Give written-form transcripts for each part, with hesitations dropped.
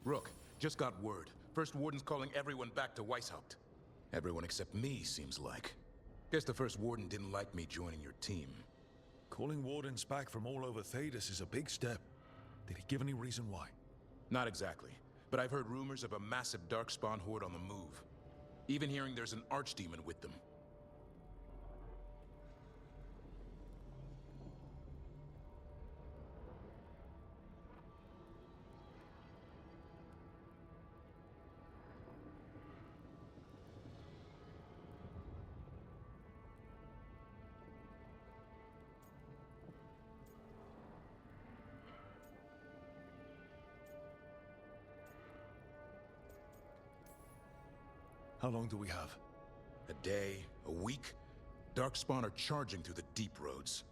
Rook, just got word. First Warden's calling everyone back to Weishaupt. Everyone except me, seems like. Guess the First Warden didn't like me joining your team. Calling Wardens back from all over Thedas is a big step. Did he give any reason why? Not exactly, but I've heard rumors of a massive Darkspawn horde on the move. Even hearing there's an archdemon with them. How long do we have? A day, a week? Darkspawn are charging through the deep roads.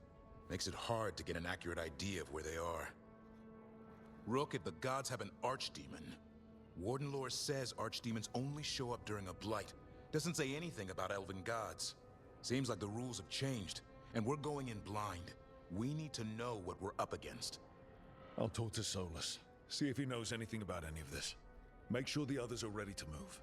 Makes it hard to get an accurate idea of where they are. Rook, if the gods have an archdemon, Warden lore says archdemons only show up during a blight. Doesn't say anything about elven gods. Seems like the rules have changed, and we're going in blind. We need to know what we're up against. I'll talk to Solus. See if he knows anything about any of this. Make sure the others are ready to move.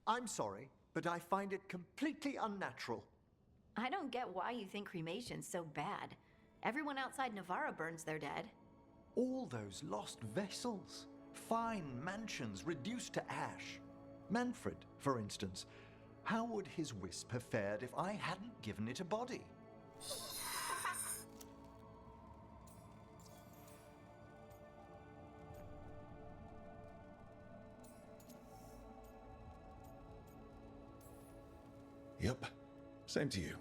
I'm sorry, but I find it completely unnatural. I don't get why you think cremation's so bad. Everyone outside Navarra burns their dead. All those lost vessels, fine mansions reduced to ash. Manfred, for instance. How would his wisp have fared if I hadn't given it a body? Yep. Same to you.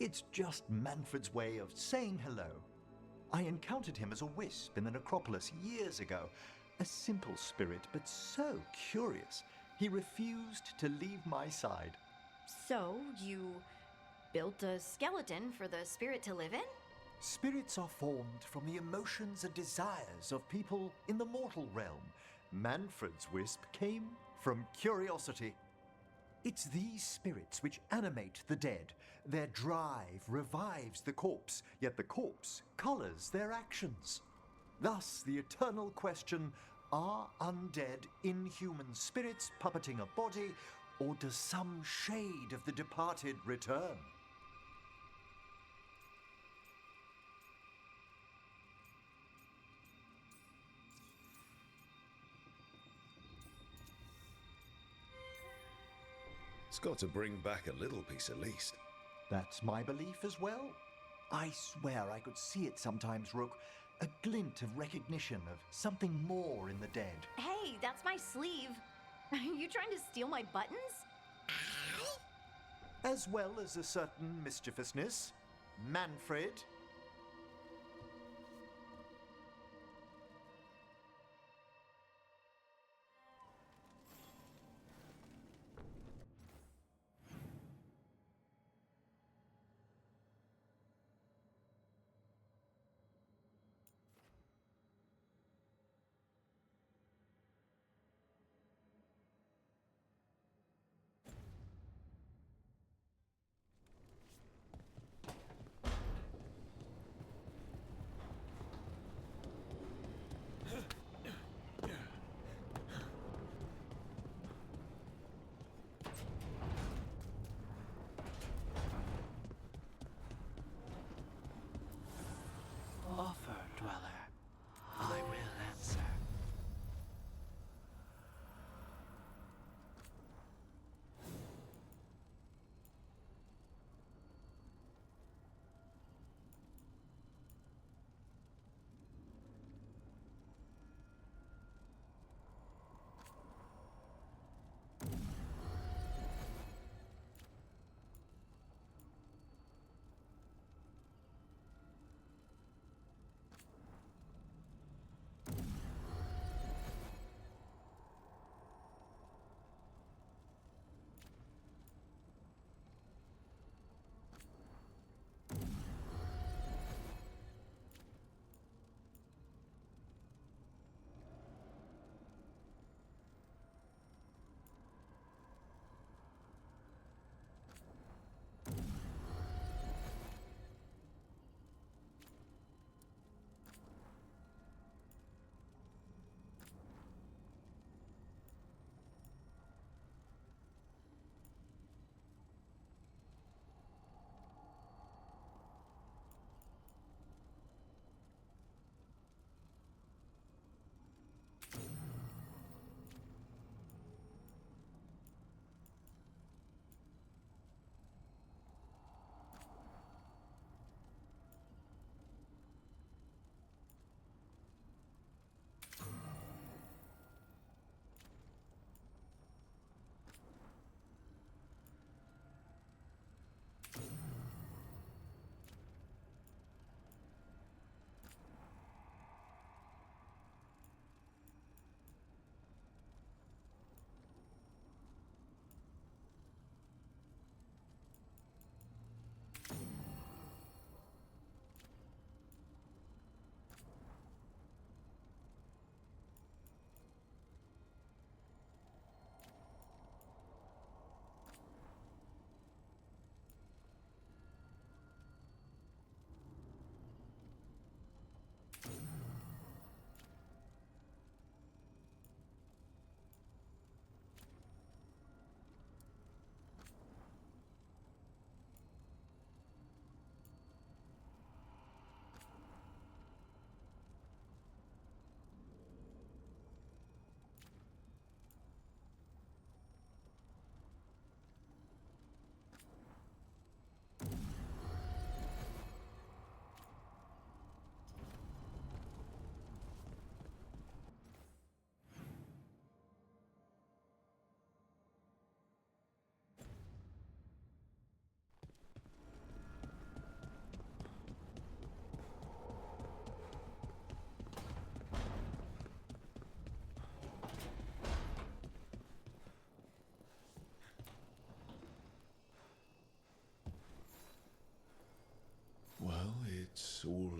It's just Manfred's way of saying hello. I encountered him as a wisp in the necropolis years ago. A simple spirit, but so curious. He refused to leave my side. So, you built a skeleton for the spirit to live in? Spirits are formed from the emotions and desires of people in the mortal realm. Manfred's wisp came from curiosity. It's these spirits which animate the dead. Their drive revives the corpse, yet the corpse colors their actions. Thus, the eternal question, are undead inhuman spirits puppeting a body, or does some shade of the departed return? It's got to bring back a little piece at least. That's my belief as well. I swear I could see it sometimes, Rook. A glint of recognition of something more in the dead. Hey, that's my sleeve. Are you trying to steal my buttons? As well as a certain mischievousness. Manfred.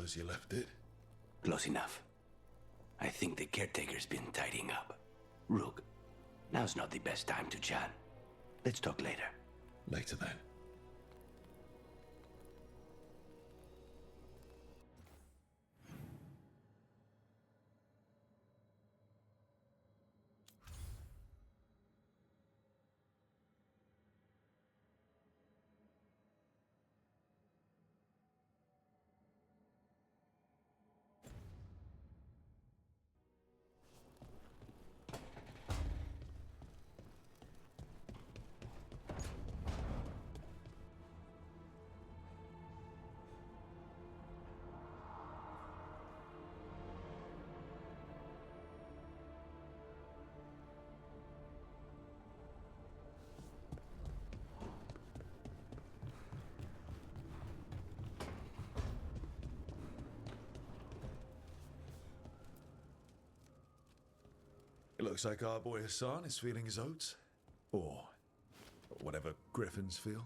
as you left it. Close enough. I think the caretaker's been tidying up. Rook, now's not the best time to chat. Let's talk later. Later then. It looks like our boy Hassan is feeling his oats. Or whatever griffins feel.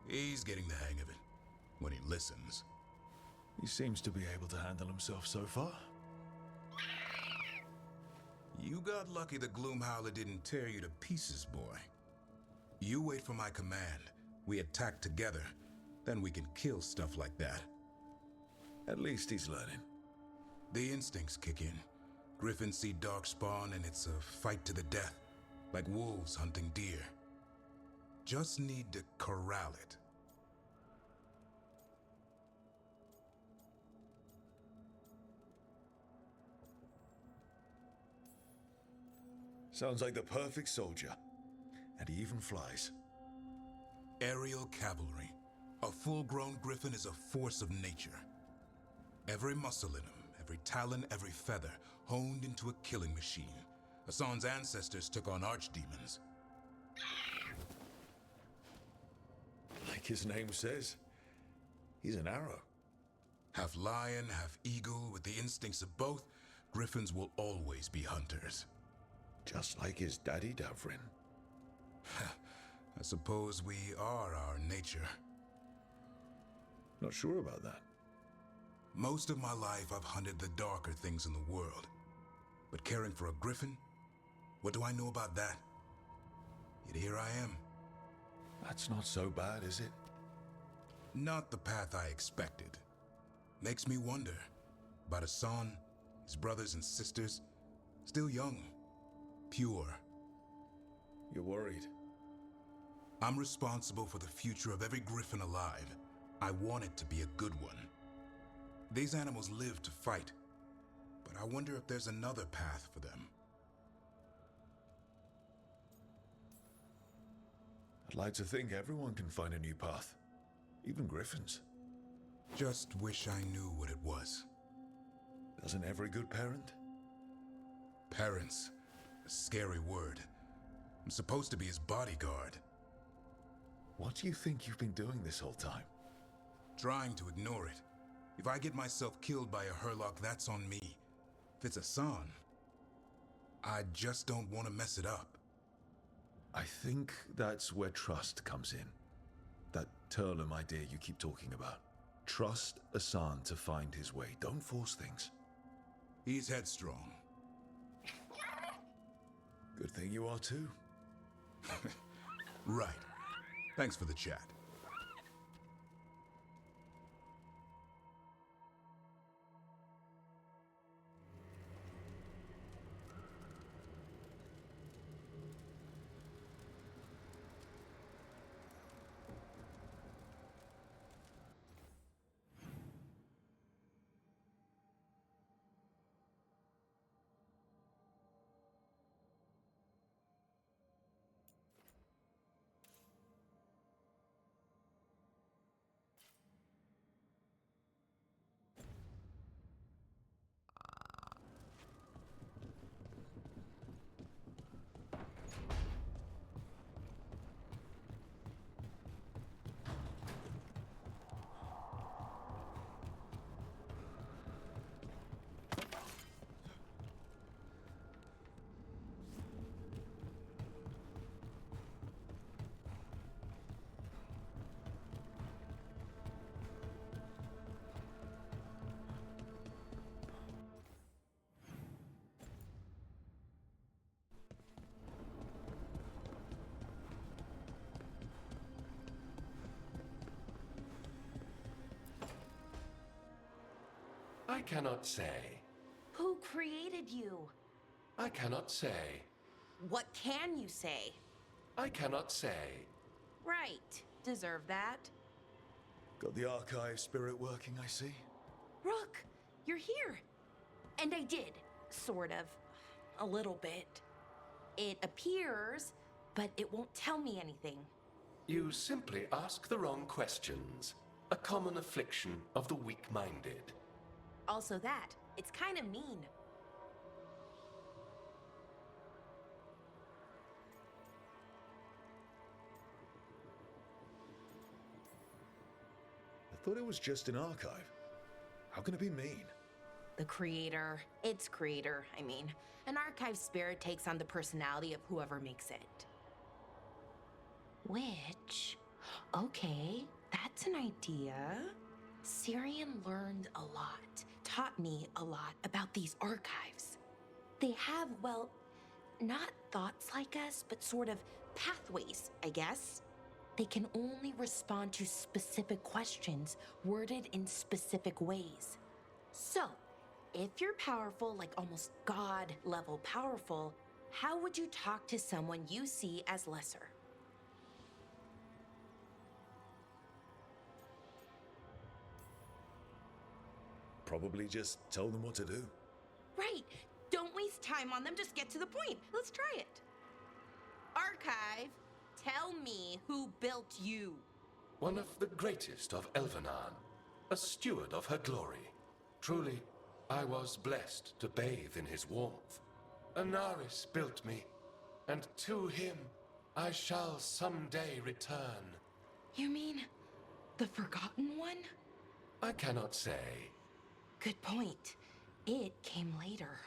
He's getting the hang of it. When he listens. He seems to be able to handle himself so far. You got lucky the Gloomhowler didn't tear you to pieces, boy. You wait for my command. We attack together. Then we can kill stuff like that. At least he's learning. The instincts kick in. Griffins see darkspawn and it's a fight to the death. Like wolves hunting deer. Just need to corral it. Sounds like the perfect soldier. And he even flies. Aerial cavalry. A full-grown griffin is a force of nature. Every muscle in him, every talon, every feather, honed into a killing machine. Hassan's ancestors took on archdemons. Like his name says, he's an arrow. Half lion, half eagle, with the instincts of both, griffins will always be hunters. Just like his daddy Davrin. I suppose we are our nature. Not sure about that. Most of my life I've hunted the darker things in the world. But caring for a griffin? What do I know about that? Yet here I am. That's not so bad, is it? Not the path I expected. Makes me wonder about Hassan, his brothers and sisters, still young, pure. You're worried? I'm responsible for the future of every griffin alive. I want it to be a good one. These animals live to fight, but I wonder if there's another path for them. I'd like to think everyone can find a new path. Even griffins. Just wish I knew what it was. Doesn't every good parent? Parents. A scary word. I'm supposed to be his bodyguard. What do you think you've been doing this whole time? Trying to ignore it. If I get myself killed by a Hurlock, that's on me. If it's Hassan, I just don't want to mess it up. I think that's where trust comes in. That Turlum idea you keep talking about. Trust Hassan to find his way. Don't force things. He's headstrong. Good thing you are too. Right. Thanks for the chat. cannot say. Who created you? I cannot say. What can you say? I cannot say. Right. Deserve that. Got the archive spirit working, I see. Rook, you're here. And I did, sort of. A little bit. It appears, but it won't tell me anything. You simply ask the wrong questions. A common affliction of the weak-minded. Also that, it's kind of mean. I thought it was just an archive. How can it be mean? The creator, its creator, I mean. An archive spirit takes on the personality of whoever makes it. Which, okay, that's an idea. Syrian learned a lot, taught me a lot about these archives. They have, well, not thoughts like us, but sort of pathways, I guess. They can only respond to specific questions worded in specific ways. So, if you're powerful, like almost God-level powerful, how would you talk to someone you see as lesser? Probably just tell them what to do. Right. Don't waste time on them, just get to the point. Let's try it. Archive, tell me who built you. One of the greatest of Elvenan, a steward of her glory. Truly, I was blessed to bathe in his warmth. Anaris built me, and to him I shall someday return. You mean the Forgotten One? I cannot say. Good point. It came later.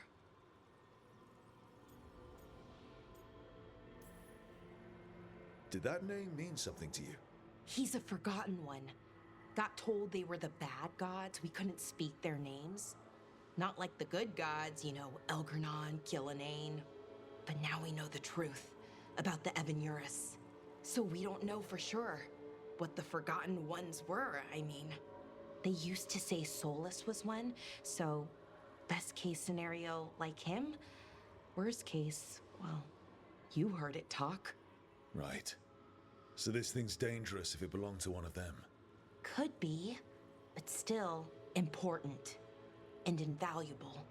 Did that name mean something to you? He's a Forgotten One. Got told they were the bad gods, we couldn't speak their names. Not like the good gods, you know, Elgernon, Gillenane. But now we know the truth about the Evanuris. So we don't know for sure what the Forgotten Ones were, I mean. They used to say Solus was one, so best case scenario like him. Worst case, well, you heard it talk. Right. So this thing's dangerous if it belonged to one of them. Could be, but still important and invaluable.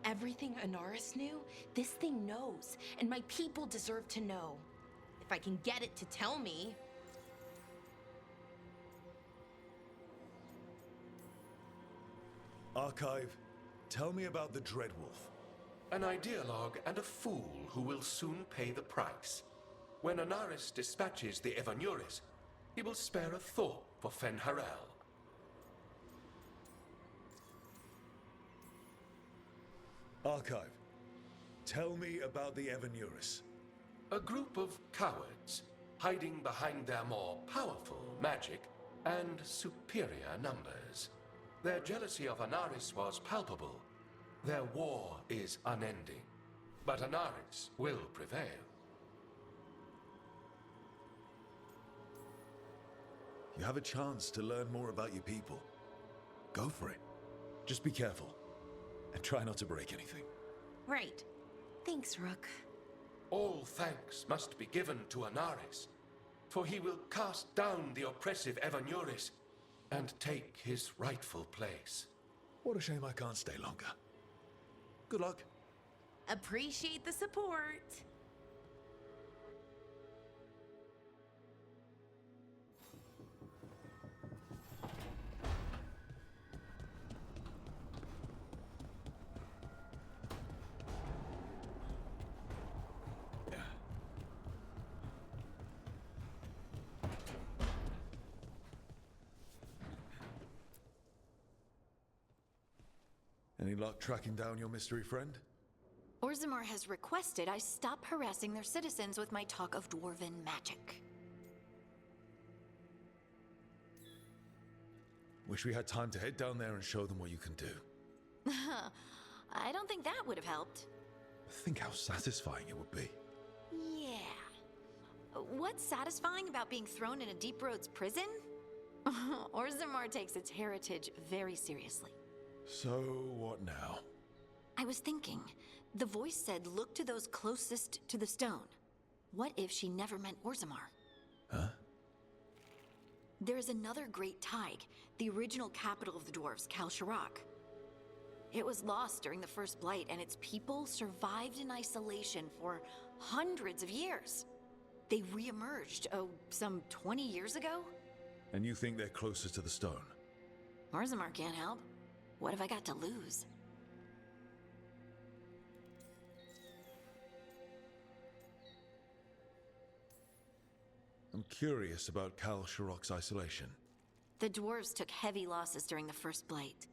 Everything Anaris knew, this thing knows, and my people deserve to know. If I can get it to tell me. Archive, tell me about the Dreadwolf. An ideologue and a fool who will soon pay the price. When Anaris dispatches the Evanuris, he will spare a thought for Fen'Harel. Archive, tell me about the Evanuris. A group of cowards hiding behind their more powerful magic and superior numbers. Their jealousy of Anaris was palpable. Their war is unending. But Anaris will prevail. You have a chance to learn more about your people. Go for it. Just be careful. And try not to break anything. Right. Thanks, Rook. All thanks must be given to Anaris, for he will cast down the oppressive Evanuris and take his rightful place. What a shame I can't stay longer. Good luck. Appreciate the support. Any luck tracking down your mystery friend? Orzammar has requested I stop harassing their citizens with my talk of dwarven magic. Wish we had time to head down there and show them what you can do. I don't think that would have helped. Think how satisfying it would be. Yeah. What's satisfying about being thrown in a Deep Roads prison? Orzammar takes its heritage very seriously. So, what now? I was thinking, the voice said look to those closest to the stone. What if she never meant Orzammar? Huh? There is another great Tig, the original capital of the dwarves, Kalsharok. It was lost during the First Blight, and its people survived in isolation for hundreds of years. They re-emerged, some 20 years ago? And you think they're closest to the stone? Orzammar can't help. What have I got to lose? I'm curious about Kalsharok's isolation. The dwarves took heavy losses during the First Blight.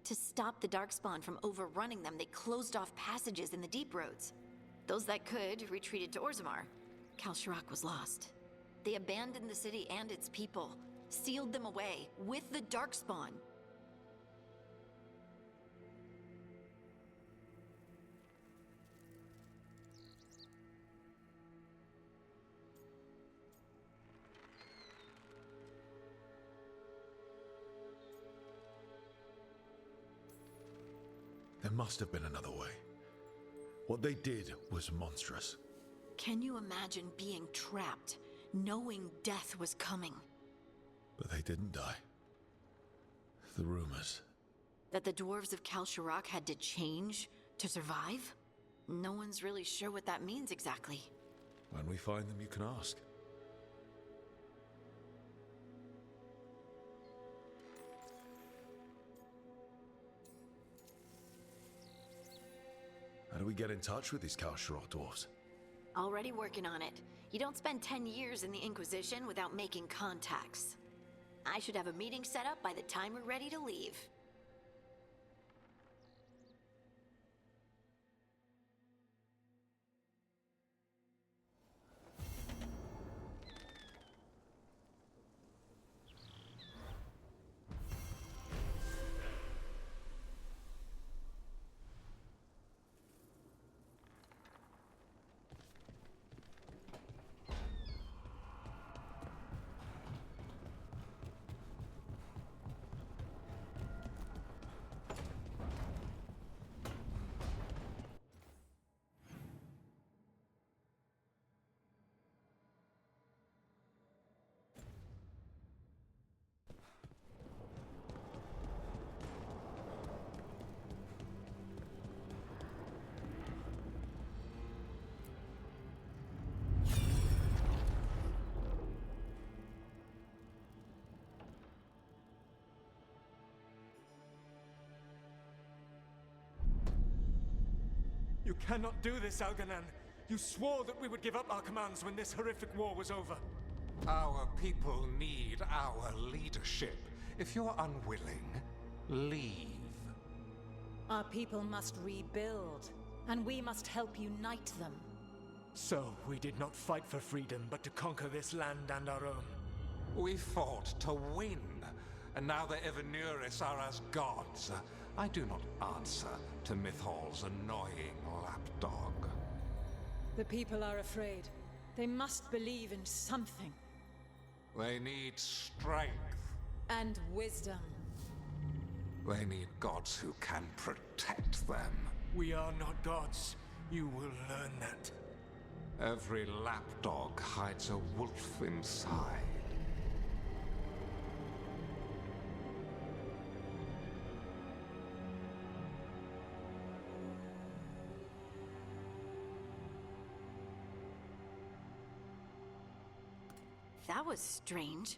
To stop the Darkspawn from overrunning them, they closed off passages in the deep roads. Those that could retreated to Orzammar. Kalsharok was lost. They abandoned the city and its people, sealed them away with the Darkspawn. There must have been another way. What they did was monstrous. Can you imagine being trapped, knowing death was coming? But they didn't die. The rumors. That the dwarves of Kalsharok had to change to survive? No one's really sure what that means exactly. When we find them, you can ask. How do we get in touch with these Kalsharok dwarves? Already working on it. You don't spend 10 years in the Inquisition without making contacts. I should have a meeting set up by the time we're ready to leave. You cannot do this, Alganan. You swore that we would give up our commands when this horrific war was over. Our people need our leadership. If you're unwilling, leave. Our people must rebuild, and we must help unite them. So, we did not fight for freedom, but to conquer this land and our own. We fought to win, and now the Evanuris are as gods. I do not answer to Mythal's annoying lapdog. The people are afraid. They must believe in something. They need strength. And wisdom. They need gods who can protect them. We are not gods. You will learn that. Every lapdog hides a wolf inside. That was strange.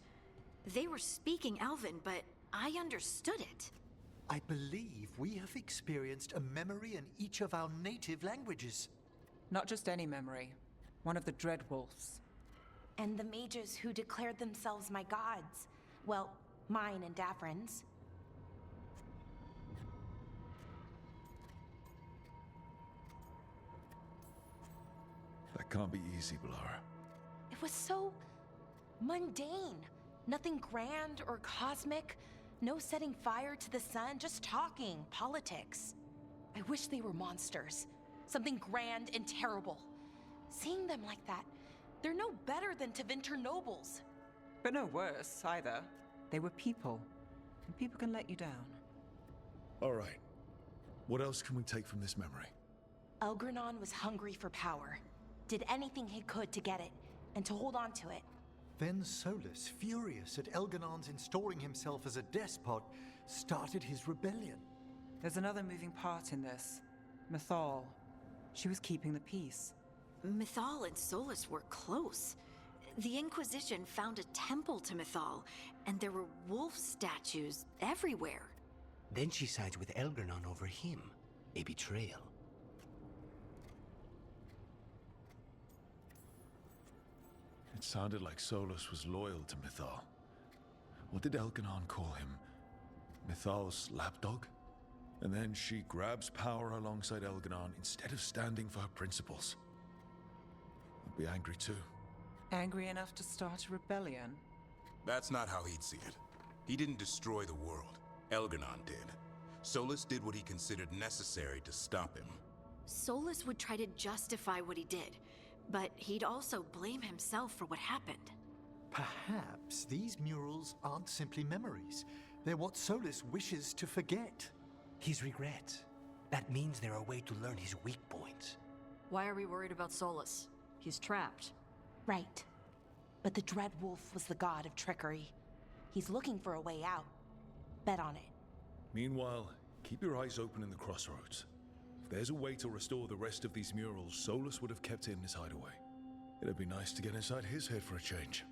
They were speaking Elven, but I understood it. I believe we have experienced a memory in each of our native languages. Not just any memory. One of the Dreadwolves. And the mages who declared themselves my gods. Well, mine and Davrin's. That can't be easy, Blara. It was so mundane. Nothing grand or cosmic. No setting fire to the sun, just talking, politics. I wish they were monsters. Something grand and terrible. Seeing them like that, they're no better than Tevinter nobles. But no worse, either. They were people. And people can let you down. All right. What else can we take from this memory? Elgranon was hungry for power. Did anything he could to get it, and to hold on to it. Then Solus, furious at Elganon's installing himself as a despot, started his rebellion. There's another moving part in this. Mythal. She was keeping the peace. Mythal and Solus were close. The Inquisition found a temple to Mythal, and there were wolf statues everywhere. Then she sides with Elgranon over him. A betrayal. It sounded like Solus was loyal to Mythal. What did Elganon call him? Mythal's lapdog? And then she grabs power alongside Elganon instead of standing for her principles. I'd be angry too. Angry enough to start a rebellion? That's not how he'd see it. He didn't destroy the world. Elganon did. Solus did what he considered necessary to stop him. Solus would try to justify what he did, but he'd also blame himself for what happened. Perhaps these murals aren't simply memories. They're what Solus wishes to forget. His regrets. That means they're a way to learn his weak points. Why are we worried about Solus? He's trapped. Right. But the Dread Wolf was the god of trickery. He's looking for a way out. Bet on it. Meanwhile, keep your eyes open in the crossroads. If there's a way to restore the rest of these murals, Solus would have kept it in his hideaway. It'd be nice to get inside his head for a change.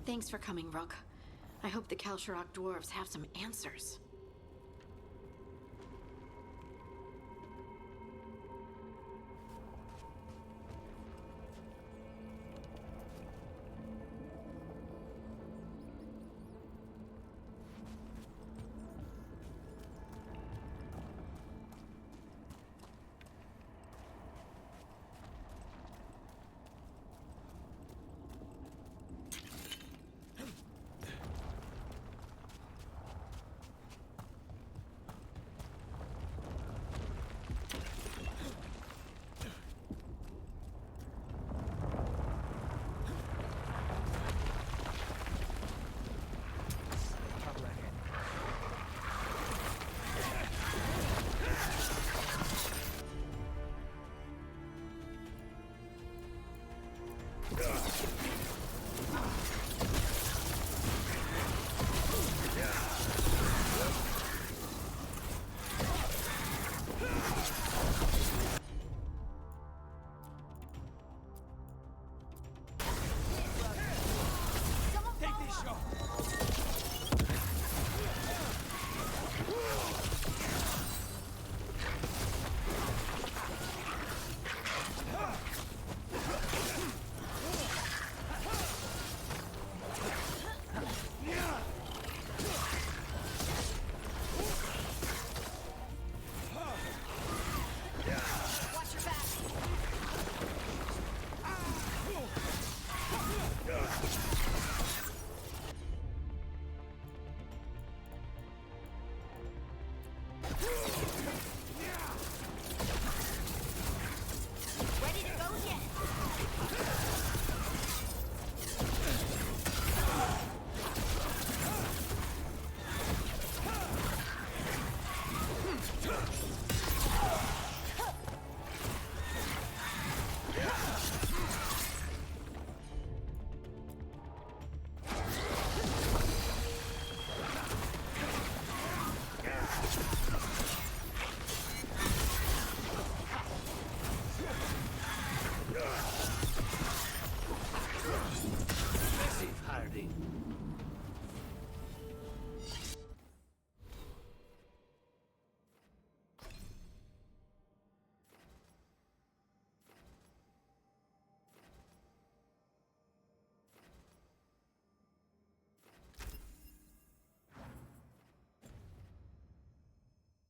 Thanks for coming, Rook. I hope the Kalsharok dwarves have some answers.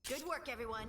Good work, everyone.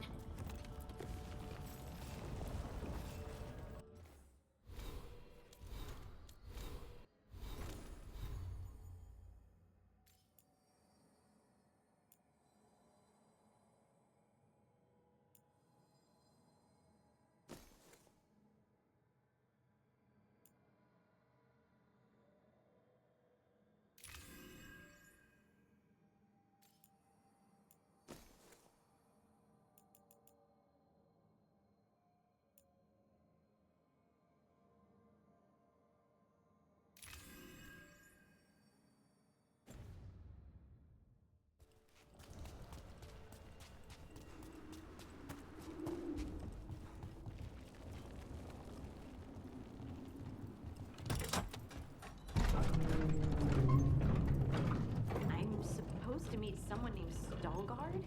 To meet someone named Veilguard?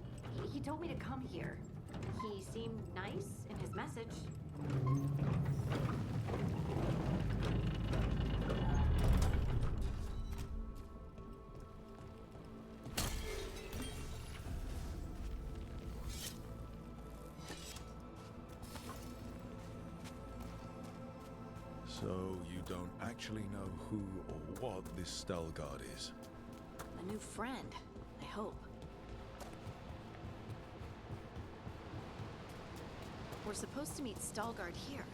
He told me to come here. He seemed nice in his message. So you don't actually know who or what this Veilguard is? A new friend. I hope. We're supposed to meet Veilguard here.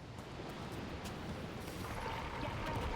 Get ready.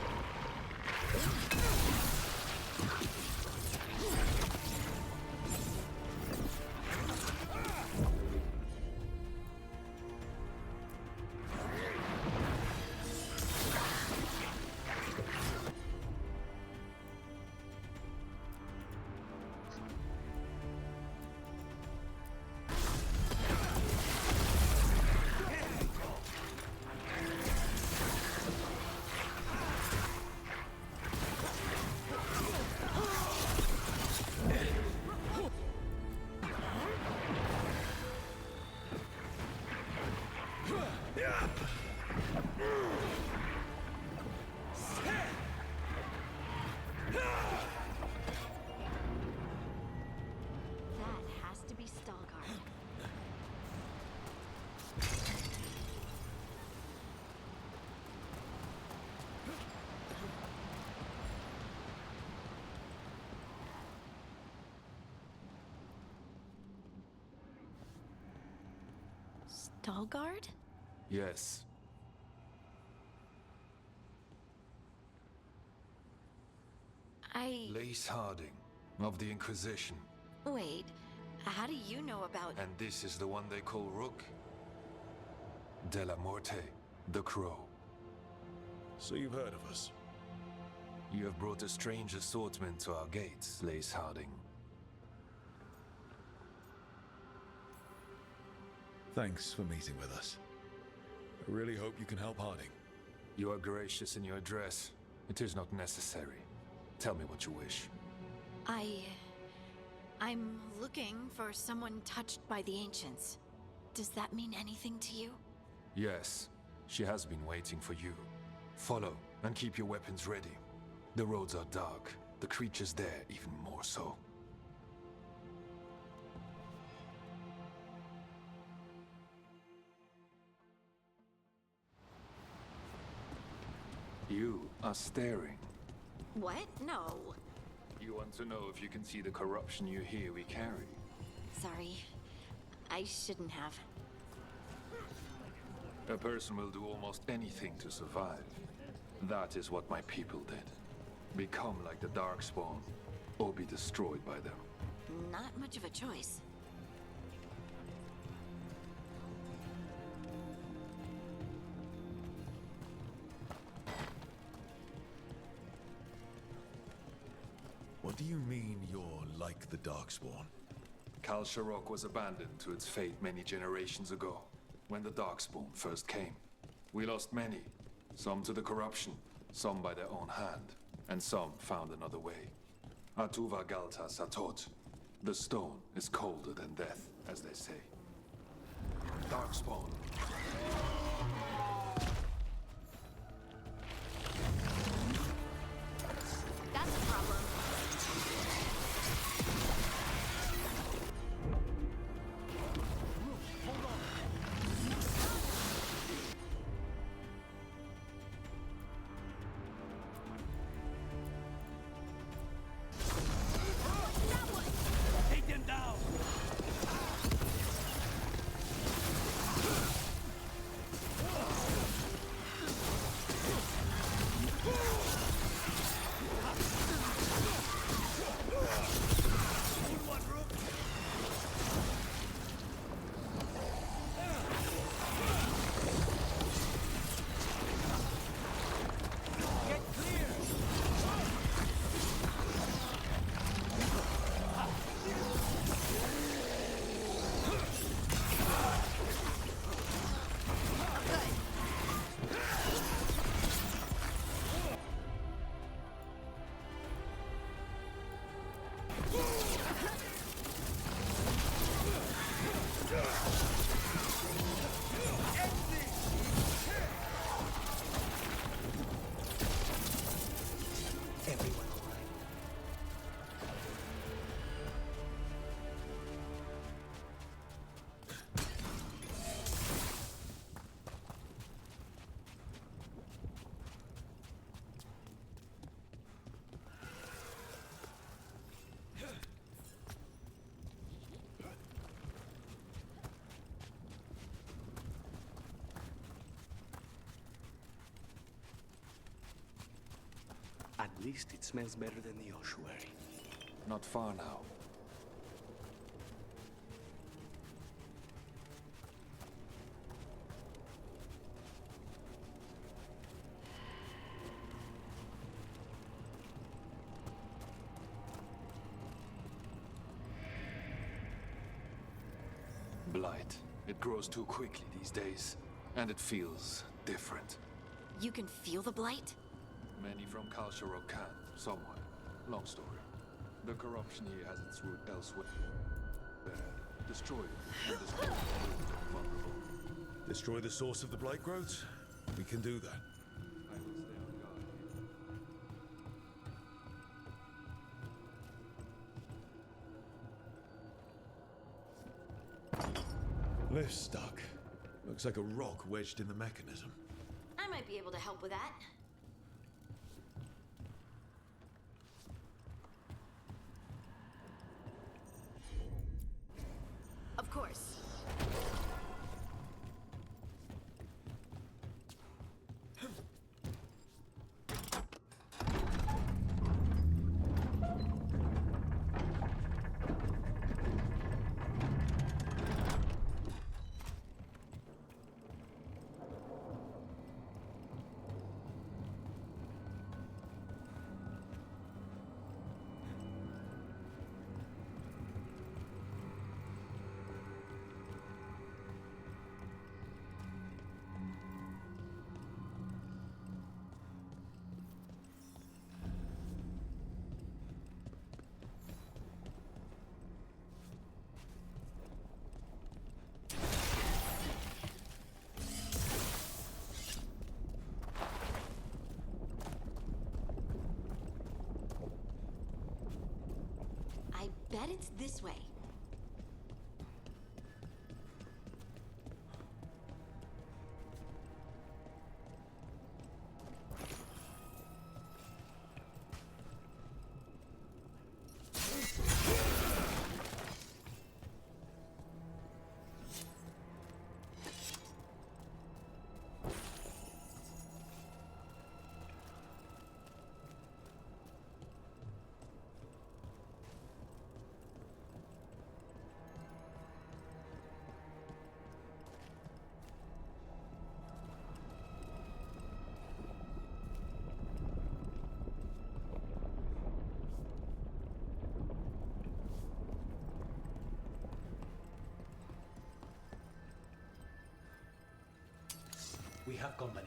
Veilguard? Yes. Lace Harding, of the Inquisition. Wait, how do you know about... And this is the one they call Rook? De la Morte, the Crow. So you've heard of us? You have brought a strange assortment to our gates, Lace Harding. Thanks for meeting with us. I really hope you can help Harding. You are gracious in your address. It is not necessary. Tell me what you wish. I'm looking for someone touched by the ancients. Does that mean anything to you? Yes, she has been waiting for you. Follow, and keep your weapons ready. The roads are dark, the creatures there even more so. You are staring. What? No. You want to know if you can see the corruption you hear we carry? Sorry. I shouldn't have. A person will do almost anything to survive. That is what my people did. Become like the Darkspawn, or be destroyed by them. Not much of a choice. What do you mean you're like the Darkspawn? Torne-se Rook was abandoned to its fate many generations ago, when the Darkspawn first came. We lost many, some to the corruption, some by their own hand, and some found another way. Atuva Galta Satot. The stone is colder than death, as they say. Darkspawn. That's a problem. At least it smells better than the ossuary. Not far now. Blight. It grows too quickly these days, and it feels different. You can feel the blight? Many from Torne-se Rook can, somewhat. Long story. The corruption here has its root elsewhere. Destroy it, and destroy the vulnerable. Destroy the source of the blight growths? We can do that. I will stay on guard here. Lift's stuck. Looks like a rock wedged in the mechanism. I might be able to help with that. Of course. bet it's this way. We have company.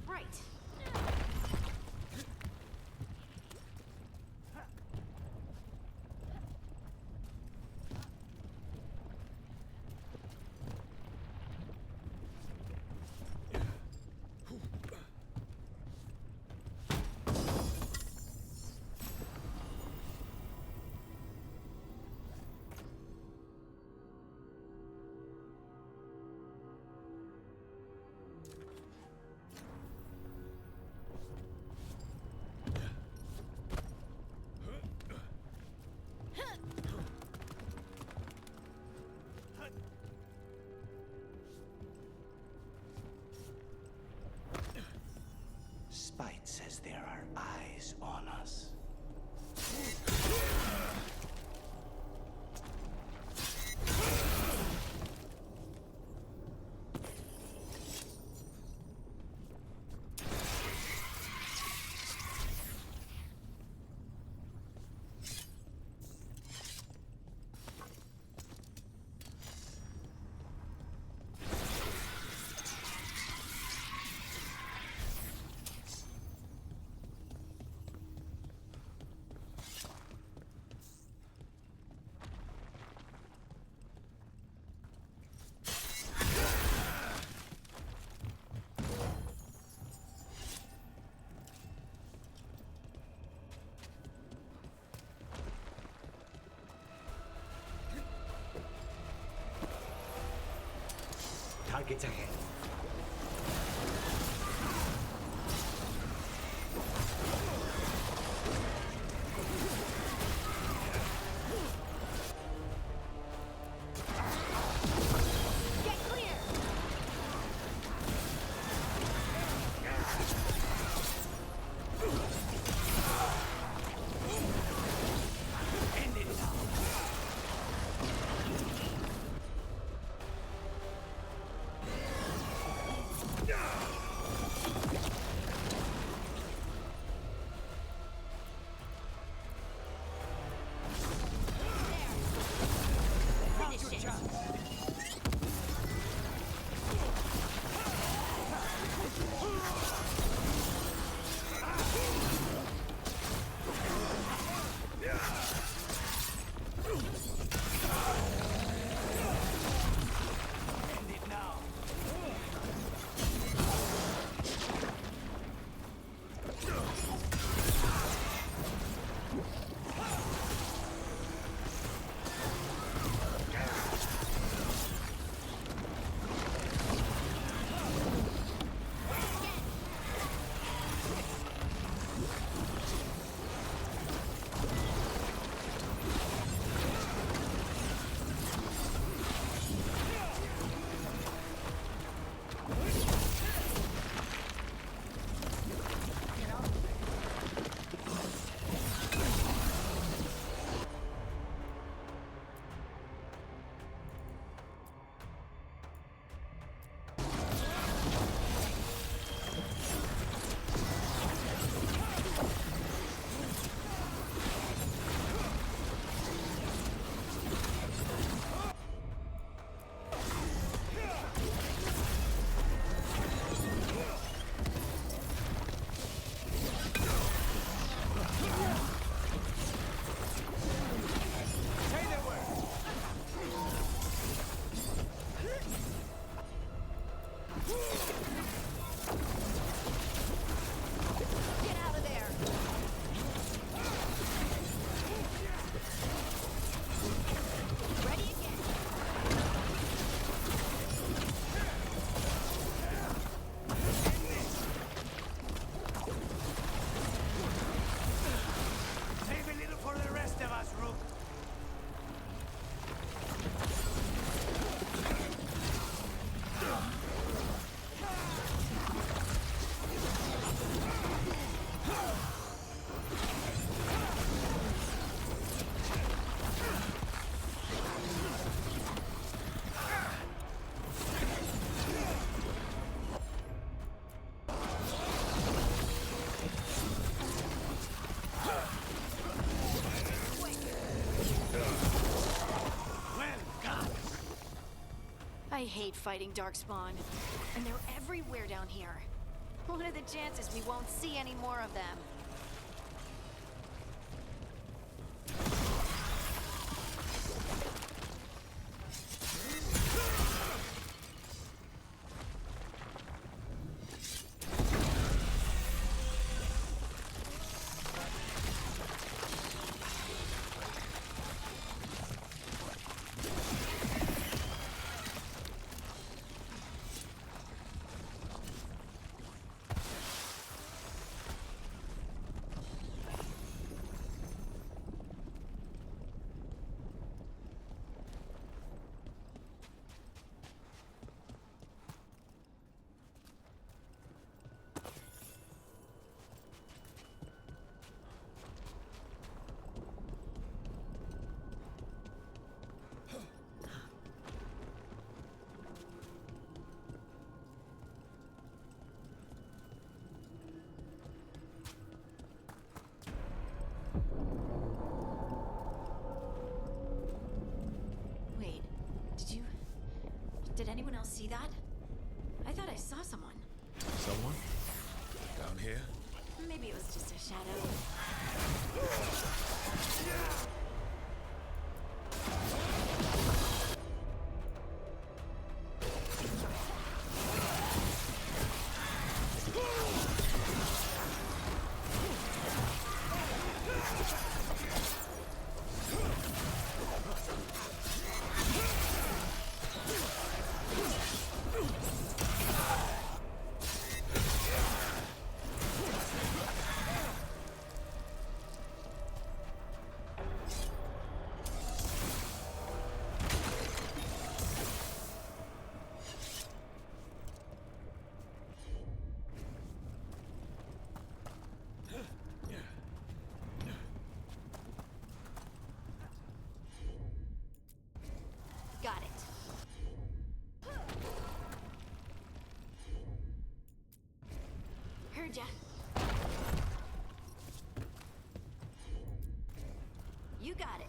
Right. Spite says there are eyes on us. Targets ahead. Get clear! End it now. hate fighting Darkspawn. And they're everywhere down here. What are the chances we won't see any more of them? Did anyone else see that? I thought I saw someone. Someone? Down here? Maybe it was just a shadow. Got it. Heard ya. You got it.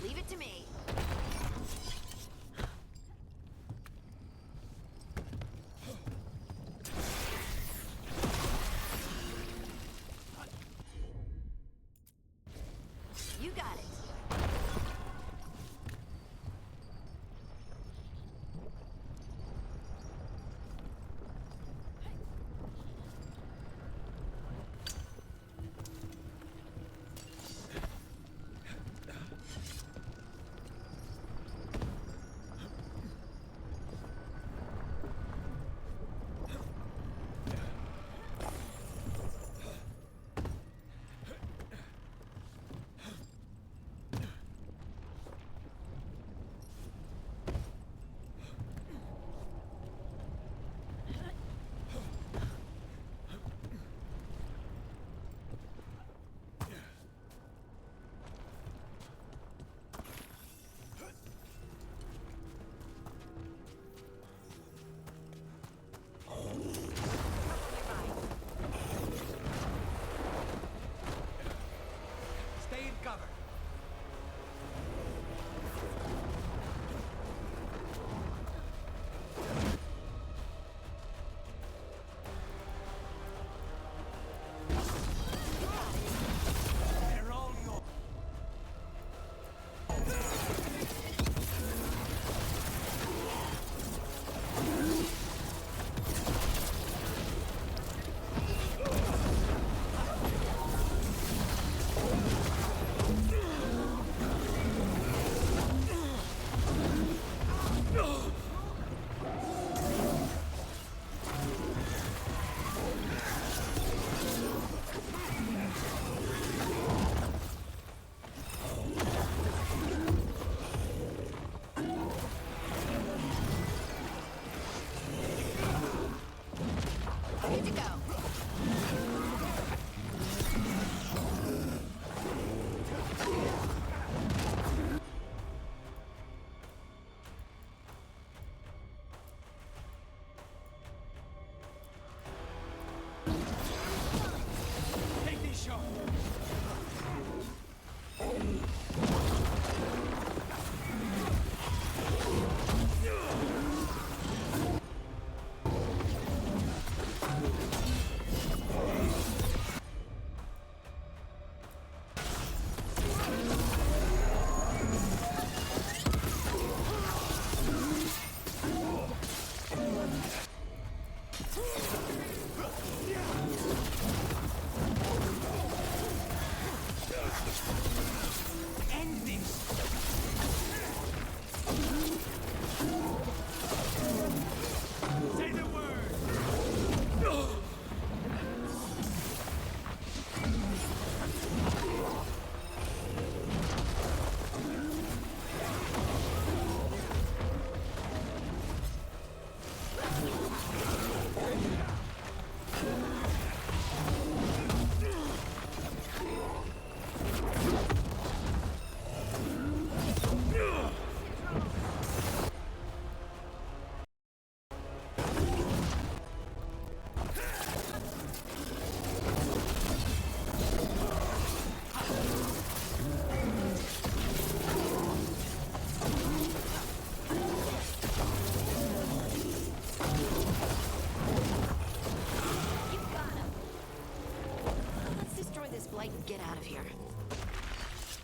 Leave it to me. You got it.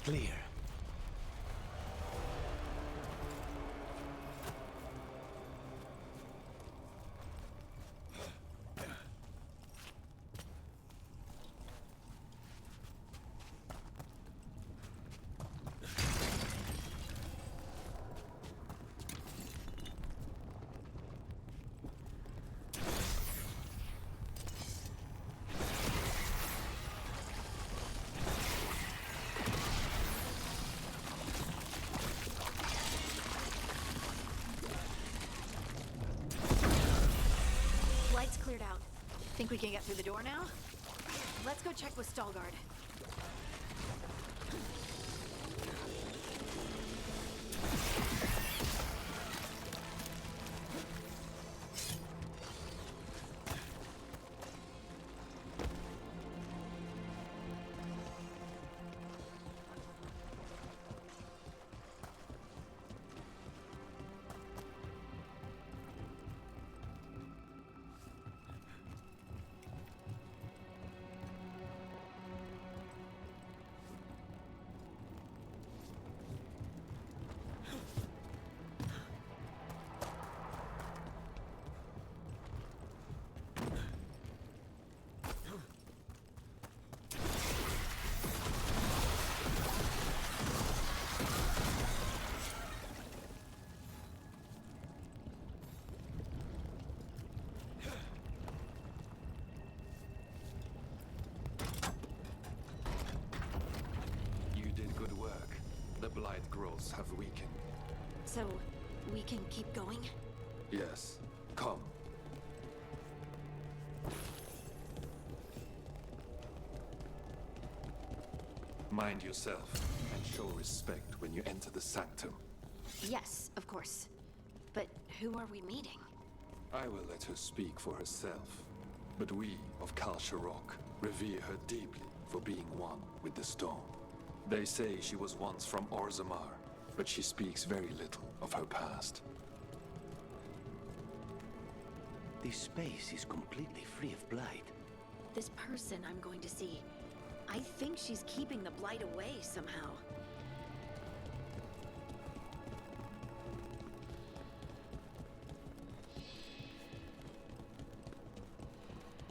Clear. Light's cleared out. Think we can get through the door now? Let's go check with Veilguard. The blight growths have weakened. So, we can keep going? Yes. Come. Mind yourself, and show respect when you enter the sanctum. Yes, of course. But who are we meeting? I will let her speak for herself. But we of Torne-se Rook revere her deeply for being one with the stone. They say she was once from Orzammar, but she speaks very little of her past. This space is completely free of blight. This person I'm going to see, I think she's keeping the blight away somehow.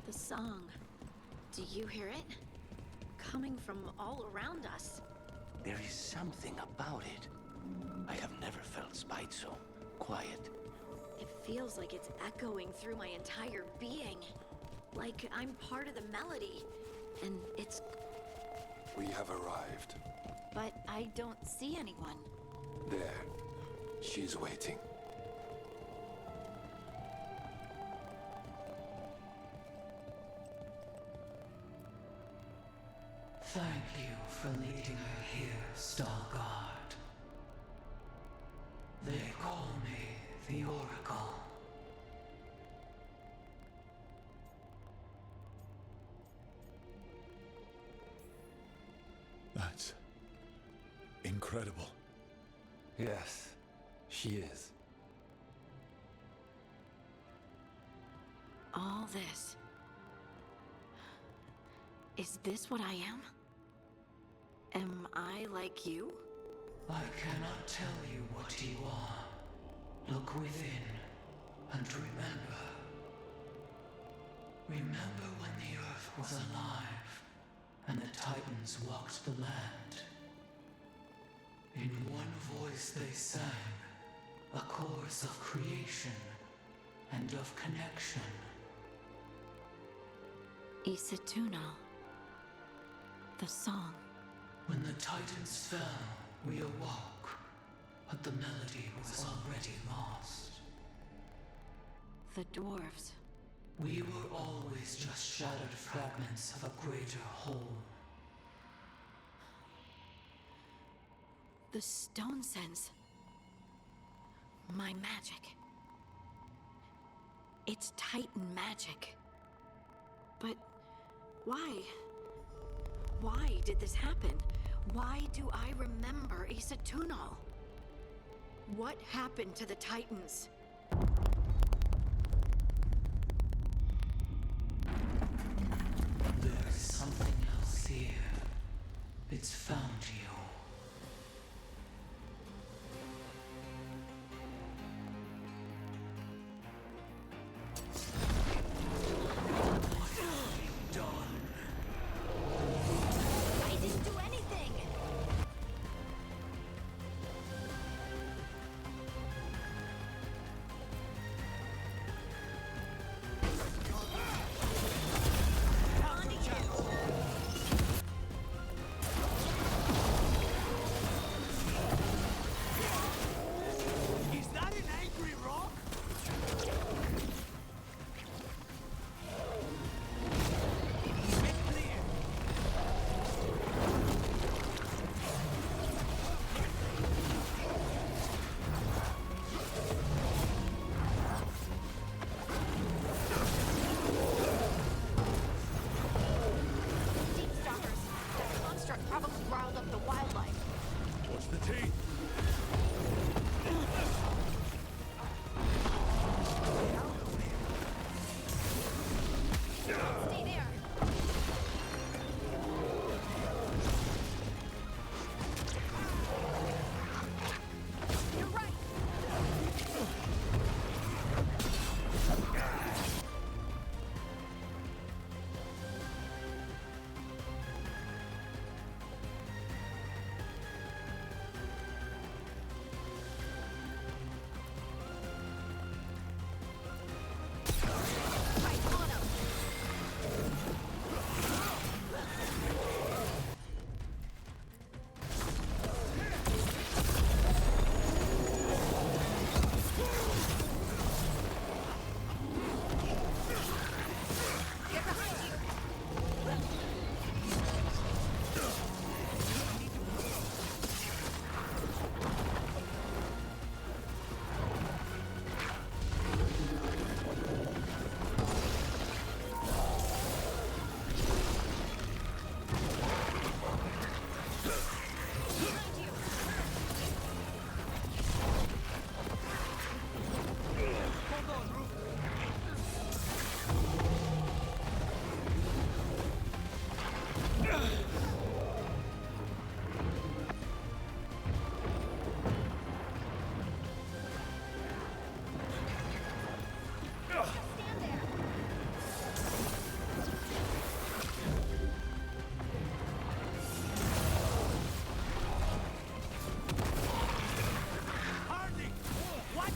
The song. Do you hear it? Coming from all around us. There is something about it. I have never felt spite so quiet. It feels like it's echoing through my entire being. Like I'm part of the melody. And it's... We have arrived. But I don't see anyone. There. She's waiting. Thank you for leading her here, Veilguard. They call me the Oracle. That's incredible. Yes, she is. All this. Is this what I am? Am I like you? I cannot tell you what you are. Look within and remember. Remember when the earth was alive and the Titans walked the land. In one voice they sang, a chorus of creation and of connection. Isatunal. The song. When the Titans fell, we awoke, but the melody was already lost. The dwarves. We were always just shattered fragments of a greater whole. The stone sense. My magic. It's Titan magic. But why? Why did this happen? Why do I remember Isatunal? What happened to the Titans? There is something else here. It's found you.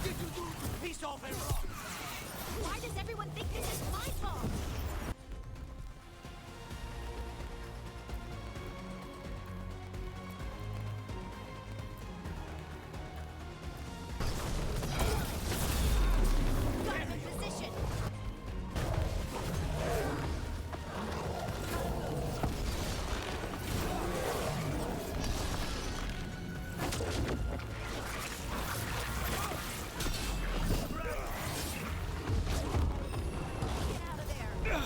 did you do to piss off a rock? Why does everyone think this is my fault? Got him in position. Get out of there.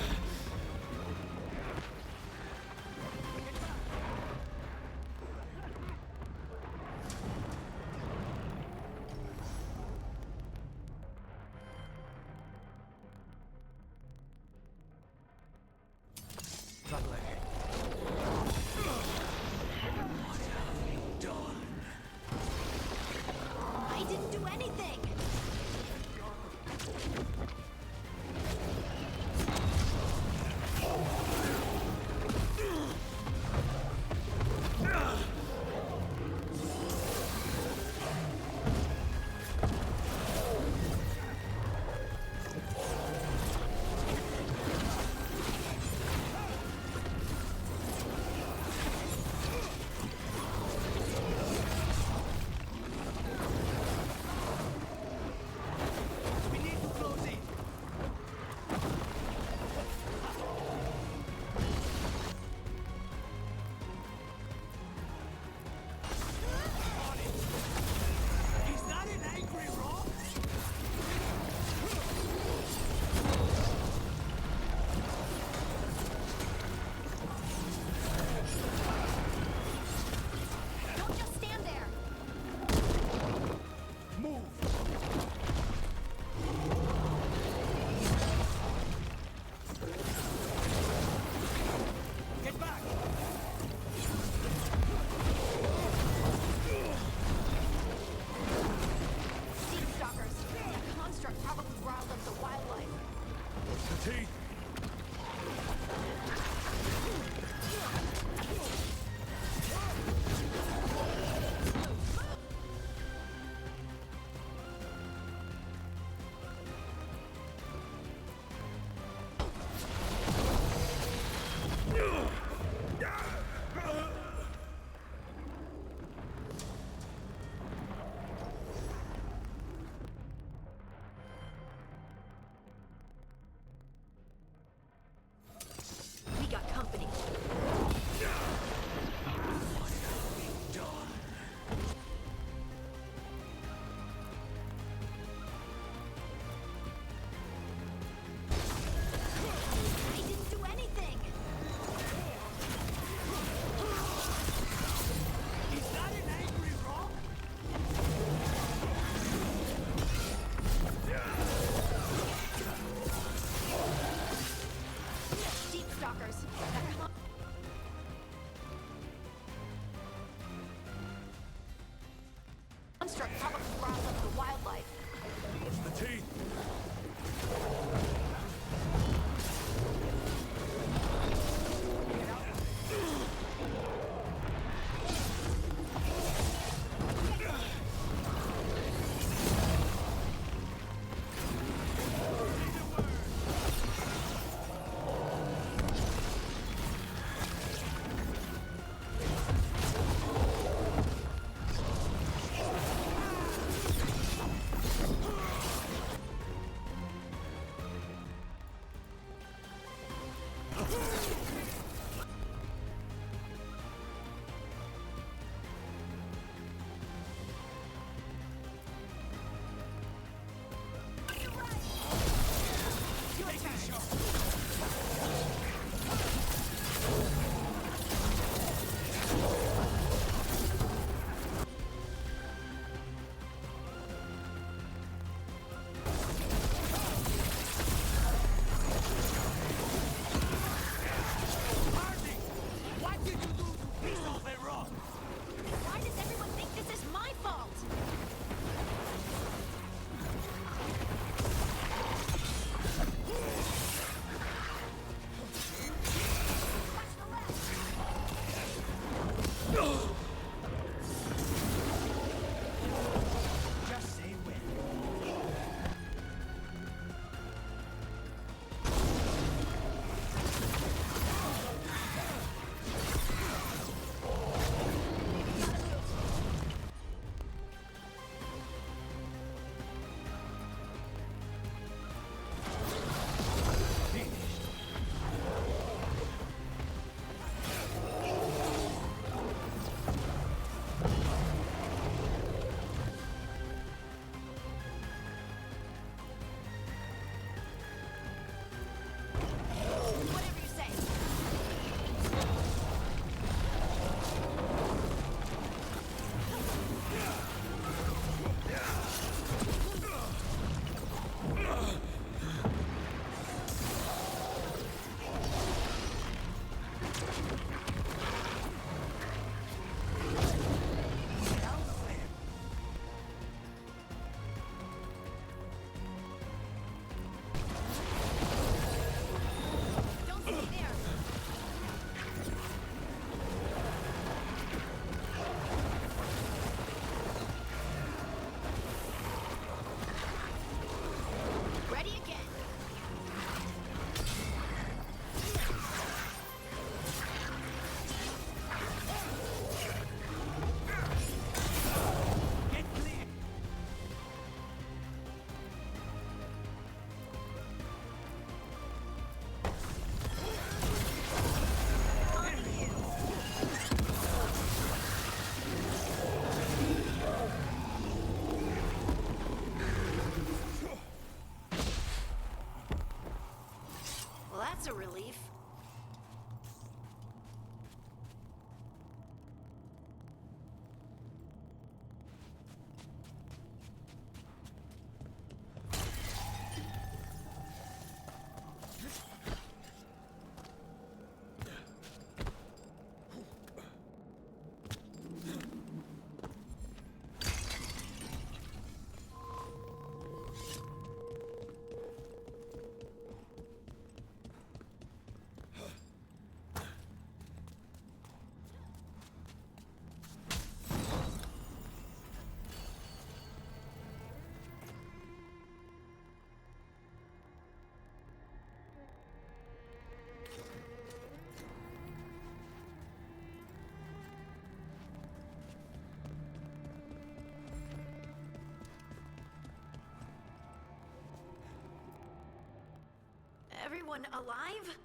everyone alive?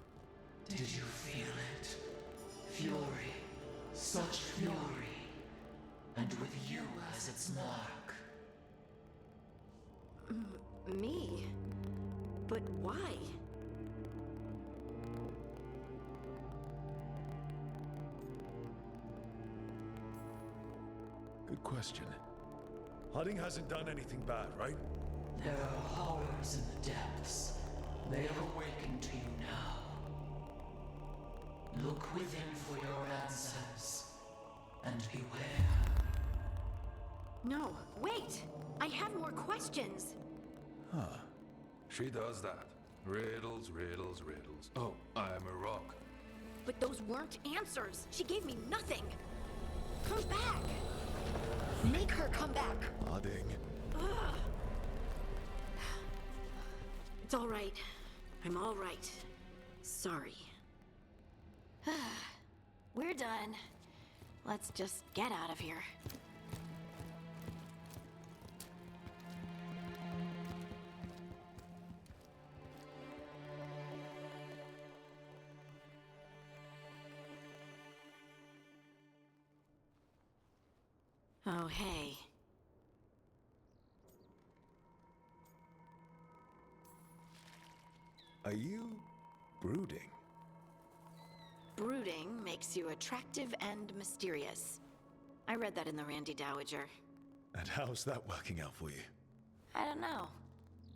Did you feel it? Fury. Such fury. And with you as its mark. Me? But why? Good question. Harding hasn't done anything bad, right? There are horrors in the depths. They have awakened to you now. Look within for your answers. And beware. No, wait! I have more questions! Huh. She does that. Riddles, riddles, riddles. Oh, I'm a rock. But those weren't answers! She gave me nothing! Come back! Make her come back! Harding. Ugh. It's all right. I'm all right. Sorry. We're done. Let's just get out of here. Oh, hey. Are you brooding? Brooding makes you attractive and mysterious. I read that in the Randy Dowager. And how's that working out for you? I don't know.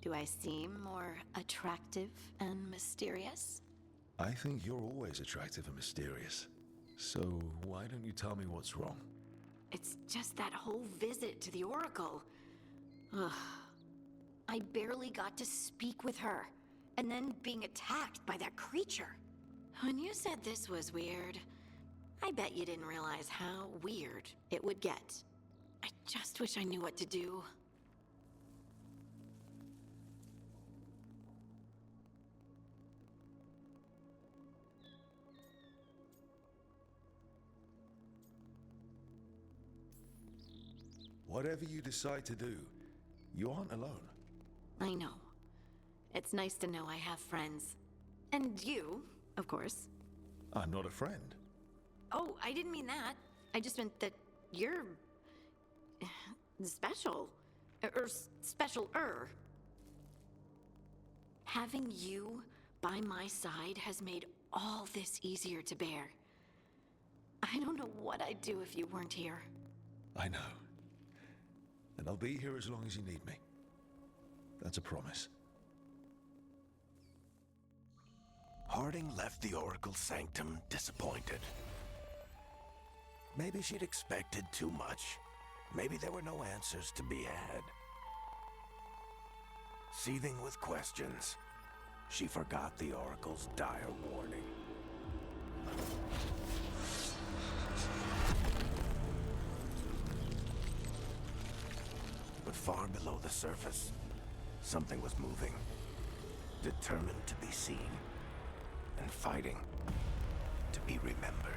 Do I seem more attractive and mysterious? I think you're always attractive and mysterious. So why don't you tell me what's wrong? It's just that whole visit to the Oracle. Ugh. I barely got to speak with her, and then being attacked by that creature. When you said this was weird, I bet you didn't realize how weird it would get. I just wish I knew what to do. Whatever you decide to do, you aren't alone. I know. It's nice to know I have friends. And you, of course. I'm not a friend. Oh, I didn't mean that. I just meant that you're... special. Or special-er. Having you by my side has made all this easier to bear. I don't know what I'd do if you weren't here. I know. And I'll be here as long as you need me. That's a promise. Harding left the Oracle Sanctum disappointed. Maybe she'd expected too much. Maybe there were no answers to be had. Seething with questions, she forgot the Oracle's dire warning. But far below the surface, something was moving. Determined to be seen. And fighting to be remembered.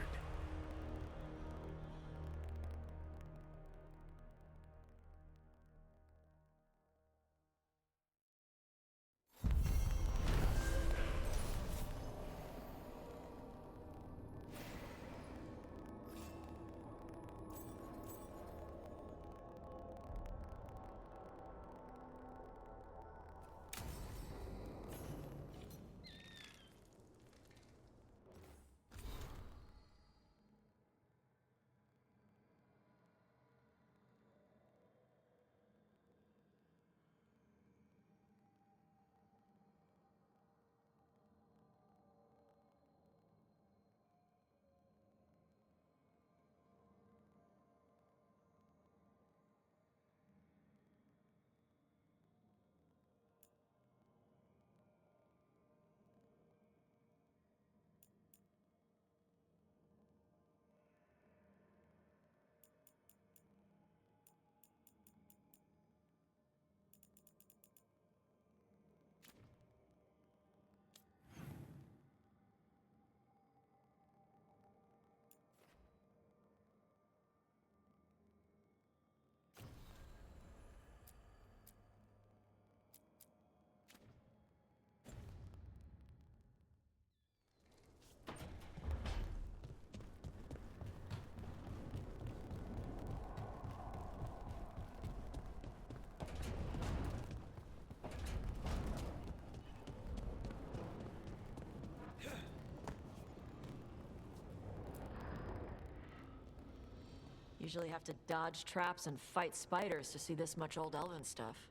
Usually have to dodge traps and fight spiders to see this much old elven stuff.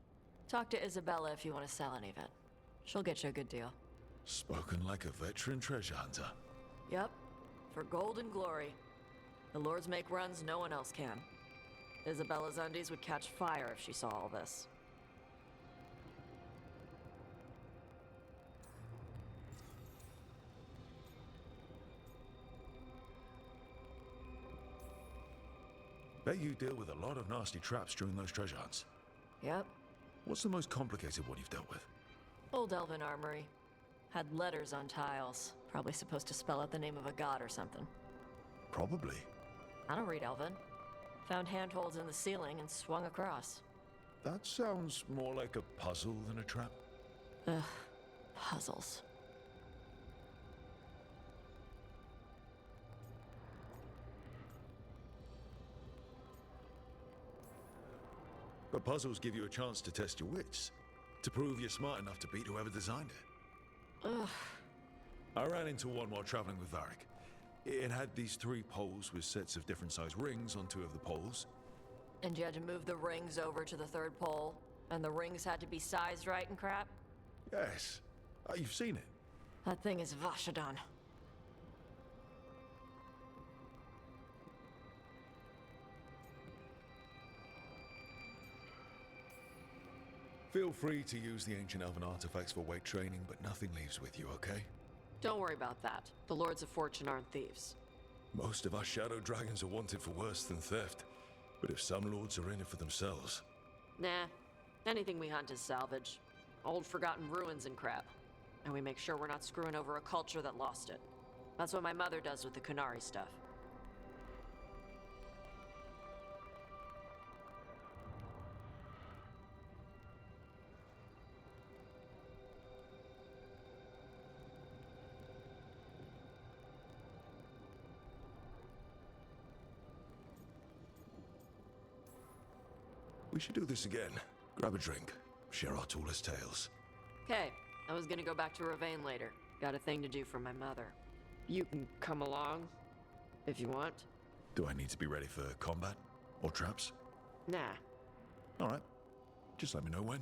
Talk to Isabella if you want to sell any of it. She'll get you a good deal. Spoken like a veteran treasure hunter. Yep. For gold and glory. The lords make runs no one else can. Isabella's undies would catch fire if she saw all this. Bet you deal with a lot of nasty traps during those treasure hunts. Yep. What's the most complicated one you've dealt with? Old elven armory. Had letters on tiles. Probably supposed to spell out the name of a god or something. Probably. I don't read elven. Found handholds in the ceiling and swung across. That sounds more like a puzzle than a trap. Ugh. Puzzles. But puzzles give you a chance to test your wits. To prove you're smart enough to beat whoever designed it. Ugh. I ran into one while traveling with Varric. It had these 3 poles with sets of different sized rings on 2 of the poles. And you had to move the rings over to the 3rd pole? And the rings had to be sized right and crap? Yes. You've seen it. That thing is Vashadan. Feel free to use the ancient elven artifacts for weight training, but nothing leaves with you, okay? Don't worry about that. The Lords of Fortune aren't thieves. Most of us shadow dragons are wanted for worse than theft. But if some lords are in it for themselves... Nah. Anything we hunt is salvage. Old forgotten ruins and crap. And we make sure we're not screwing over a culture that lost it. That's what my mother does with the Kunari stuff. We should do this again. Grab a drink. Share our tallest tales. Okay, I was gonna go back to Ravane later. Got a thing to do for my mother. You can come along, if you want. Do I need to be ready for combat? Or traps? Nah. Alright. Just let me know when.